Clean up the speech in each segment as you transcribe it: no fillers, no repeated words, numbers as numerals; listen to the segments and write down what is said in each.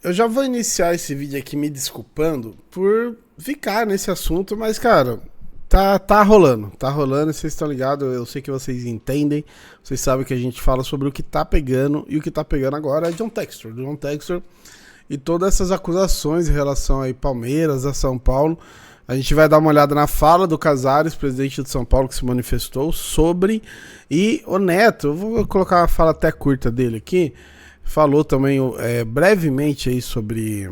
eu já vou iniciar esse vídeo aqui me desculpando por ficar nesse assunto, mas, cara, tá rolando, vocês estão ligados, eu sei que vocês entendem, vocês sabem que a gente fala sobre o que tá pegando, e o que tá pegando agora é John Textor e todas essas acusações em relação aí Palmeiras, a São Paulo. A gente vai dar uma olhada na fala do Casares, presidente de São Paulo, que se manifestou sobre, e o Neto, eu vou colocar uma fala até curta dele aqui, falou também brevemente aí sobre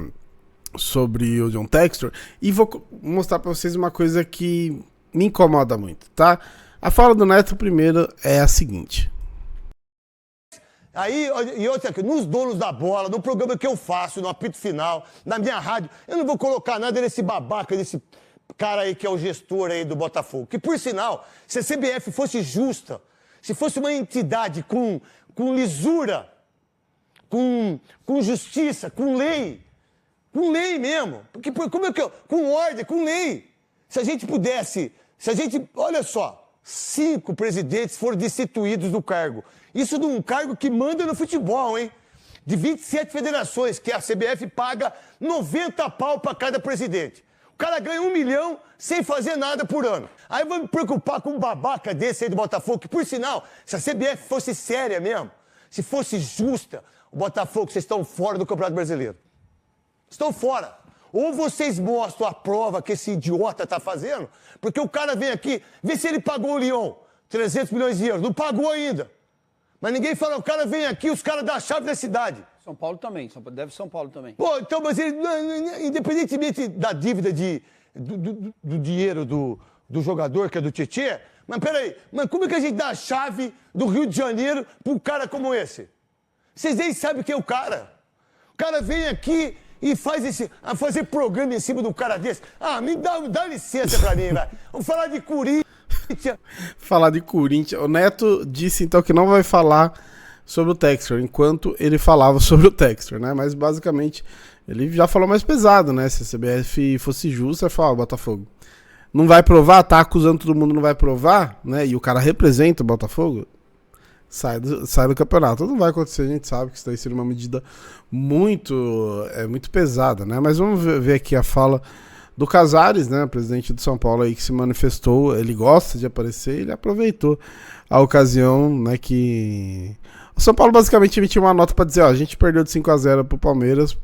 o John Textor, e vou mostrar pra vocês uma coisa que me incomoda muito, tá? A fala do Neto primeiro é a seguinte. Aí, e outra aqui, nos donos da bola, no programa que eu faço, no apito final, na minha rádio, eu não vou colocar nada nesse babaca, desse cara aí que é o gestor aí do Botafogo. Que, por sinal, se a CBF fosse justa, se fosse uma entidade com lisura, com justiça, com lei mesmo, porque como é que com ordem, com lei. Se a gente, olha só, 5 presidentes foram destituídos do cargo. Isso de um cargo que manda no futebol, hein? De 27 federações, que a CBF paga 90 pau para cada presidente. O cara ganha 1 milhão sem fazer nada por ano. Aí eu vou me preocupar com um babaca desse aí do Botafogo, que, por sinal, se a CBF fosse séria mesmo, se fosse justa, o Botafogo, vocês estão fora do Campeonato Brasileiro. Estão fora. Ou vocês mostram a prova que esse idiota tá fazendo, porque o cara vem aqui, vê se ele pagou o Lyon 300 milhões de euros. Não pagou ainda. Mas ninguém fala, o cara vem aqui, os caras dão a chave da cidade. São Paulo também, deve São Paulo também. Pô, então, mas ele, independentemente da dívida do dinheiro do jogador, que é do Tietê, mas peraí, como é que a gente dá a chave do Rio de Janeiro pra um cara como esse? Vocês nem sabem quem é o cara. O cara vem aqui e fazer programa em cima de um cara desse. Ah, dá licença pra mim, velho. Vamos falar de Corinthians. Falar de Corinthians. O Neto disse então que não vai falar sobre o Textor, enquanto ele falava sobre o Textor, né? Mas basicamente ele já falou mais pesado, né? Se a CBF fosse justa, ele falou, o Botafogo não vai provar, tá acusando todo mundo, não vai provar, né? E o cara representa o Botafogo, sai do campeonato. Não vai acontecer, a gente sabe que isso daí seria uma medida muito pesada, né? Mas vamos ver aqui a fala do Casares, né, presidente do São Paulo aí, que se manifestou. Ele gosta de aparecer, ele aproveitou a ocasião, né, que o São Paulo basicamente emitiu uma nota para dizer, ó, a gente perdeu de 5-0 pro Palmeiras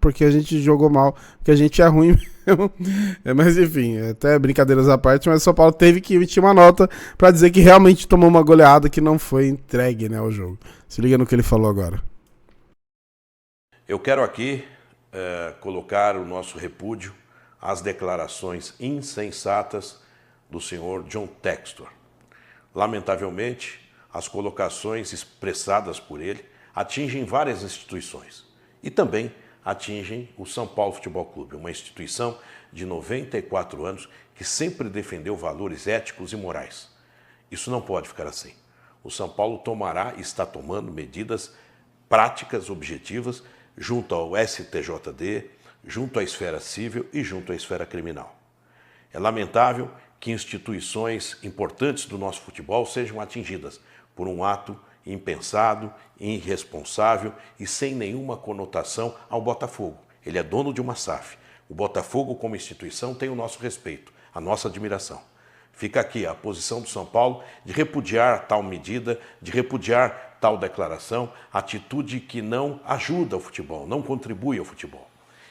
porque a gente jogou mal, porque a gente é ruim mesmo. Mas enfim, até brincadeiras à parte, mas o São Paulo teve que emitir uma nota para dizer que realmente tomou uma goleada que não foi entregue, né, ao jogo. Se liga no que ele falou agora. Eu quero aqui colocar o nosso repúdio às declarações insensatas do senhor John Textor. Lamentavelmente, as colocações expressadas por ele atingem várias instituições e também atingem o São Paulo Futebol Clube, uma instituição de 94 anos que sempre defendeu valores éticos e morais. Isso não pode ficar assim. O São Paulo tomará e está tomando medidas práticas, objetivas, junto ao STJD, junto à esfera civil e junto à esfera criminal. É lamentável que instituições importantes do nosso futebol sejam atingidas por um ato impensado, irresponsável e sem nenhuma conotação ao Botafogo. Ele é dono de uma SAF. O Botafogo, como instituição, tem o nosso respeito, a nossa admiração. Fica aqui a posição do São Paulo de repudiar tal medida, de repudiar tal declaração, atitude que não ajuda o futebol, não contribui ao futebol.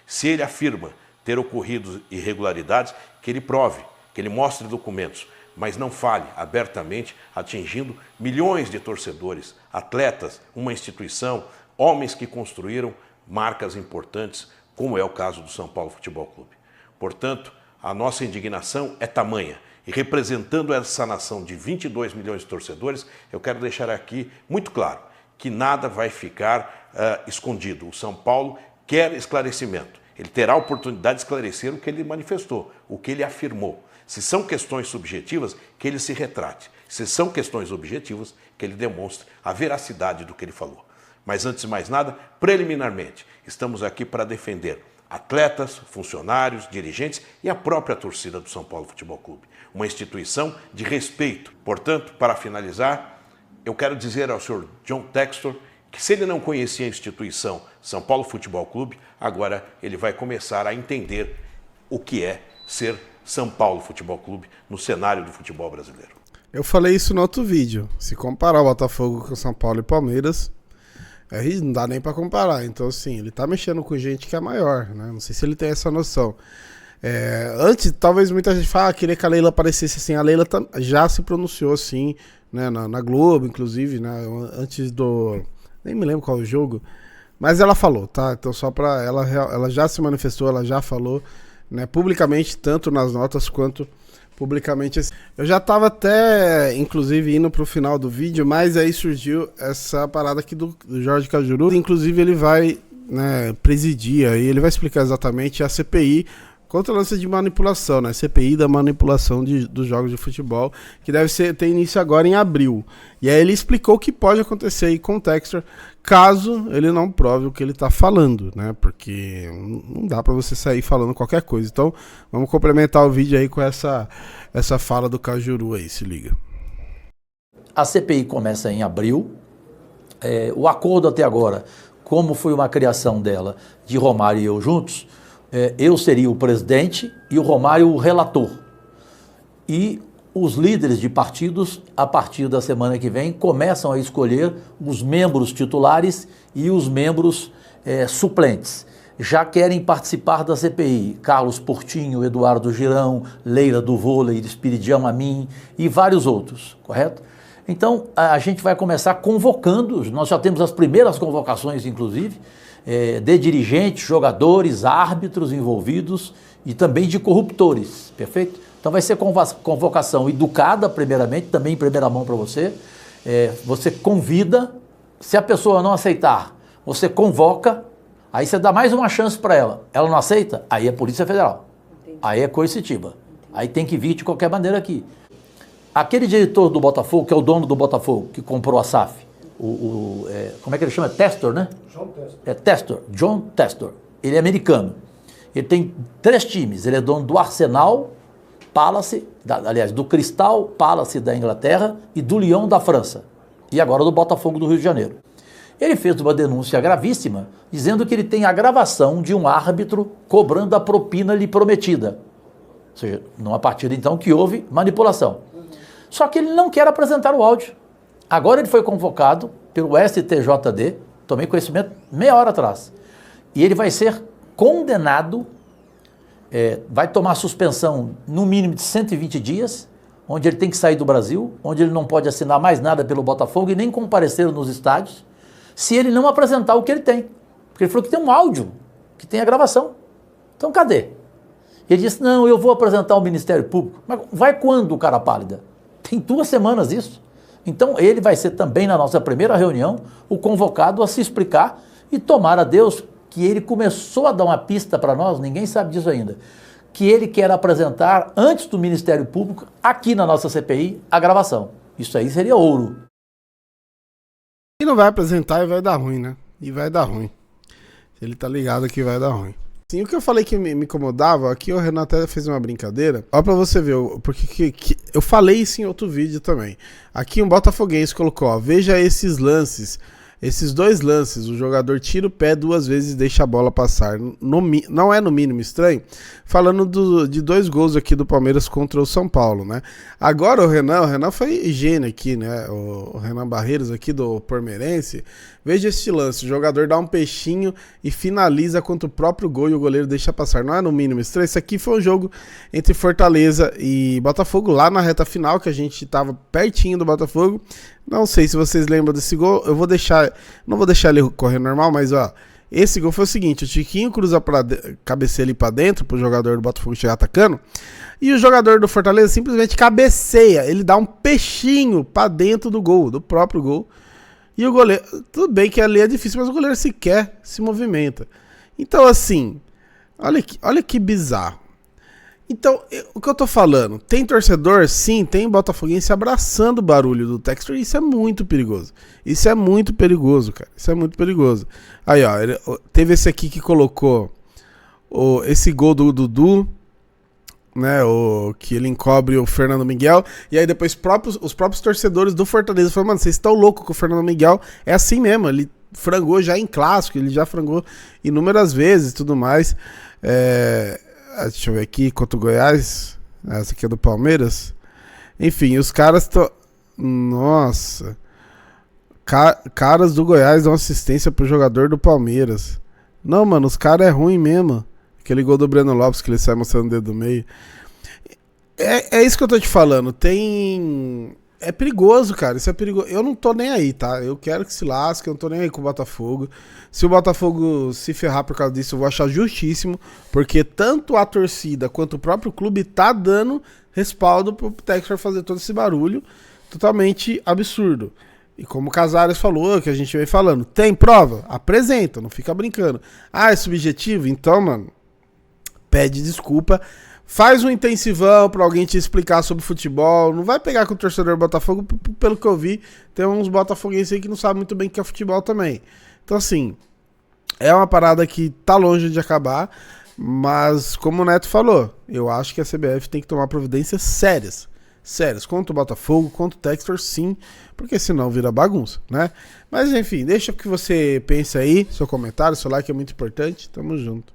Se ele afirma ter ocorrido irregularidades, que ele prove, que ele mostre documentos, mas não fale abertamente, atingindo milhões de torcedores, atletas, uma instituição, homens que construíram marcas importantes, como é o caso do São Paulo Futebol Clube. Portanto, a nossa indignação é tamanha. E representando essa nação de 22 milhões de torcedores, eu quero deixar aqui muito claro que nada vai ficar escondido. O São Paulo quer esclarecimento. Ele terá a oportunidade de esclarecer o que ele manifestou, o que ele afirmou. Se são questões subjetivas, que ele se retrate. Se são questões objetivas, que ele demonstre a veracidade do que ele falou. Mas antes de mais nada, preliminarmente, estamos aqui para defender atletas, funcionários, dirigentes e a própria torcida do São Paulo Futebol Clube. Uma instituição de respeito. Portanto, para finalizar, eu quero dizer ao senhor John Textor que se ele não conhecia a instituição São Paulo Futebol Clube, agora ele vai começar a entender o que é ser São Paulo Futebol Clube no cenário do futebol brasileiro. Eu falei isso no outro vídeo. Se comparar o Botafogo com São Paulo e Palmeiras, não dá nem pra comparar. Então, assim, ele tá mexendo com gente que é maior, né? Não sei se ele tem essa noção. Antes, talvez muita gente fale, queria que a Leila aparecesse assim. A Leila já se pronunciou assim, né? Na Globo, inclusive, né? Antes do... Nem me lembro qual é o jogo. Mas ela falou, tá? Então, só pra... Ela já se manifestou, ela já falou, né? Publicamente, tanto nas notas quanto publicamente. Eu já tava até, inclusive, indo pro final do vídeo, mas aí surgiu essa parada aqui do Jorge Cajuru. Inclusive, ele vai, né, presidir aí, ele vai explicar exatamente a CPI contra a lance de manipulação, né? CPI da manipulação dos jogos de futebol, que deve ter início agora em abril. E aí ele explicou o que pode acontecer aí com o Textor, caso ele não prove o que ele tá falando, né? Porque não dá pra você sair falando qualquer coisa. Então, vamos complementar o vídeo aí com essa fala do Cajuru aí, se liga. A CPI começa em abril. O acordo até agora, como foi uma criação dela, de Romário e eu juntos, eu seria o presidente e o Romário o relator. E os líderes de partidos, a partir da semana que vem, começam a escolher os membros titulares e os membros suplentes. Já querem participar da CPI Carlos Portinho, Eduardo Girão, Leila do Vôlei, Espiridião Amin e vários outros, correto? Então, a gente vai começar convocando, nós já temos as primeiras convocações, inclusive, de dirigentes, jogadores, árbitros envolvidos e também de corruptores, perfeito? Então vai ser convocação educada, primeiramente, também em primeira mão para você. Você convida, se a pessoa não aceitar, você convoca, aí você dá mais uma chance para ela. Ela não aceita? Aí é Polícia Federal. Entendi. Aí é coercitiva. Entendi. Aí tem que vir de qualquer maneira aqui. Aquele diretor do Botafogo, que é o dono do Botafogo, que comprou a SAF, como é que ele chama? Testor, né? John Testor. Testor, John Testor. Ele é americano. Ele tem 3 times. Ele é dono do Arsenal, Palace, do Crystal Palace da Inglaterra e do Lyon da França. E agora do Botafogo do Rio de Janeiro. Ele fez uma denúncia gravíssima, dizendo que ele tem a gravação de um árbitro cobrando a propina lhe prometida. Ou seja, numa partida então que houve manipulação. Só que ele não quer apresentar o áudio. Agora ele foi convocado pelo STJD, tomei conhecimento meia hora atrás, e ele vai ser condenado, vai tomar suspensão no mínimo de 120 dias, onde ele tem que sair do Brasil, onde ele não pode assinar mais nada pelo Botafogo e nem comparecer nos estádios, se ele não apresentar o que ele tem. Porque ele falou que tem um áudio, que tem a gravação. Então cadê? Ele disse, não, eu vou apresentar ao Ministério Público. Mas vai quando, cara pálida? Tem 2 semanas isso. Então ele vai ser também, na nossa primeira reunião, o convocado a se explicar e tomar a Deus que ele começou a dar uma pista para nós, ninguém sabe disso ainda, que ele quer apresentar, antes do Ministério Público, aqui na nossa CPI, a gravação. Isso aí seria ouro. E não vai apresentar e vai dar ruim, né? E vai dar ruim. Ele tá ligado que vai dar ruim. Sim, o que eu falei que me incomodava, aqui o Renan até fez uma brincadeira. Olha pra você ver, porque eu falei isso em outro vídeo também. Aqui um botafoguense colocou, ó, veja esses lances, esses 2 lances, o jogador tira o pé 2 vezes e deixa a bola passar. Não é no mínimo estranho? Falando de 2 gols aqui do Palmeiras contra o São Paulo, né? Agora o Renan foi gênio aqui, né? O Renan Barreiros aqui do Palmeirense. Veja este lance, o jogador dá um peixinho e finaliza contra o próprio gol e o goleiro deixa passar. Não é no mínimo estranho? Isso aqui foi um jogo entre Fortaleza e Botafogo, lá na reta final, que a gente tava pertinho do Botafogo. Não sei se vocês lembram desse gol, não vou deixar ele correr normal, mas ó, esse gol foi o seguinte, o Tiquinho cruza cabeceia ali pra dentro, pro jogador do Botafogo chegar atacando, e o jogador do Fortaleza simplesmente cabeceia, ele dá um peixinho pra dentro do gol, do próprio gol, e o goleiro, tudo bem que ali é difícil, mas o goleiro sequer se movimenta. Então assim, olha que bizarro. Então, o que eu tô falando, tem torcedor, sim, tem botafoguense abraçando o barulho do Textor, e isso é muito perigoso. Isso é muito perigoso, cara. Isso é muito perigoso. Aí, ó, teve esse aqui que colocou esse gol do Dudu, né, que ele encobre o Fernando Miguel, e aí depois os próprios torcedores do Fortaleza falaram, mano, vocês estão loucos com o Fernando Miguel, é assim mesmo, ele frangou já em clássico, ele já frangou inúmeras vezes e tudo mais. Deixa eu ver aqui, contra o Goiás, essa aqui é do Palmeiras. Enfim, os caras estão... Nossa... Caras do Goiás dão assistência pro jogador do Palmeiras. Não, mano, os caras é ruim mesmo. Aquele gol do Breno Lopes que ele sai mostrando o dedo do meio. É isso que eu tô te falando. É perigoso, cara. Isso é perigoso. Eu não tô nem aí, tá? Eu quero que se lasque, eu não tô nem aí com o Botafogo. Se o Botafogo se ferrar por causa disso, eu vou achar justíssimo. Porque tanto a torcida quanto o próprio clube tá dando respaldo pro Textor fazer todo esse barulho. Totalmente absurdo. E como o Casares falou, que a gente vem falando, tem prova? Apresenta, não fica brincando. Ah, é subjetivo? Então, mano, pede desculpa. Faz um intensivão pra alguém te explicar sobre futebol. Não vai pegar com o torcedor Botafogo, pelo que eu vi, tem uns botafoguenses aí que não sabem muito bem o que é futebol também. Então, assim, é uma parada que tá longe de acabar, mas como o Neto falou, eu acho que a CBF tem que tomar providências sérias contra o Botafogo, contra o Textor, sim, porque senão vira bagunça, né? Mas enfim, deixa que você pense aí, seu comentário, seu like é muito importante, tamo junto.